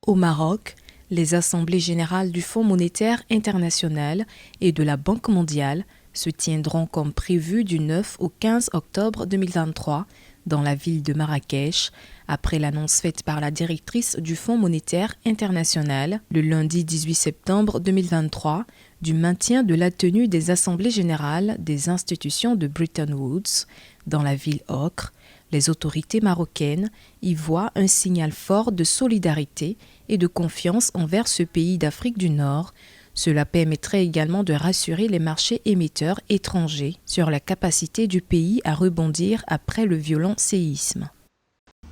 Au Maroc, les assemblées générales du Fonds monétaire international et de la Banque mondiale se tiendront comme prévu du 9 au 15 octobre 2023 dans la ville de Marrakech, après l'annonce faite par la directrice du Fonds monétaire international le lundi 18 septembre 2023 du maintien de la tenue des assemblées générales des institutions de Bretton Woods dans la ville ocre. Les autorités marocaines y voient un signal fort de solidarité et de confiance envers ce pays d'Afrique du Nord. Cela permettrait également de rassurer les marchés émetteurs étrangers sur la capacité du pays à rebondir après le violent séisme.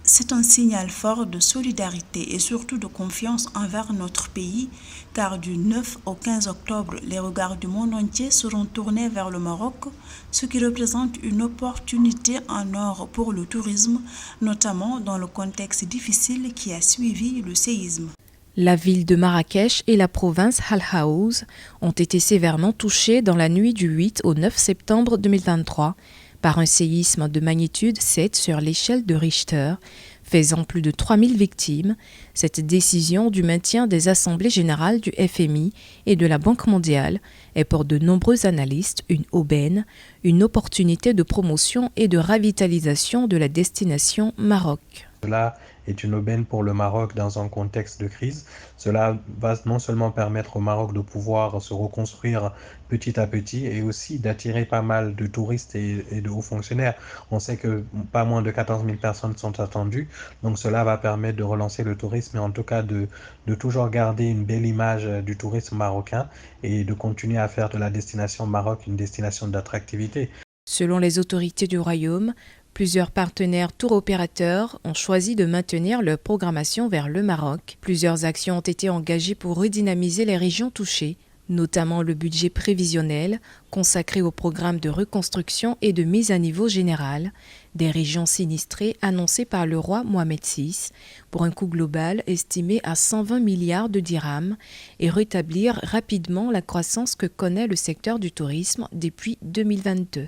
C'est un signal fort de solidarité et surtout de confiance envers notre pays, car du 9 au 15 octobre, les regards du monde entier seront tournés vers le Maroc, ce qui représente une opportunité en or pour le tourisme, notamment dans le contexte difficile qui a suivi le séisme. La ville de Marrakech et la province Al Haouz ont été sévèrement touchées dans la nuit du 8 au 9 septembre 2023 par un séisme de magnitude 7 sur l'échelle de Richter, faisant plus de 3000 victimes. Cette décision du maintien des assemblées générales du FMI et de la Banque mondiale est pour de nombreux analystes une aubaine, une opportunité de promotion et de revitalisation de la destination Maroc. Cela est une aubaine pour le Maroc dans un contexte de crise. Cela va non seulement permettre au Maroc de pouvoir se reconstruire petit à petit et aussi d'attirer pas mal de touristes et de hauts fonctionnaires. On sait que pas moins de 14 000 personnes sont attendues, donc cela va permettre de relancer le tourisme et en tout cas de toujours garder une belle image du tourisme marocain et de continuer à faire de la destination Maroc une destination d'attractivité. Selon les autorités du royaume, plusieurs partenaires tour-opérateurs ont choisi de maintenir leur programmation vers le Maroc. Plusieurs actions ont été engagées pour redynamiser les régions touchées, notamment le budget prévisionnel consacré au programme de reconstruction et de mise à niveau général des régions sinistrées annoncé par le roi Mohamed VI pour un coût global estimé à 120 milliards de dirhams et rétablir rapidement la croissance que connaît le secteur du tourisme depuis 2022.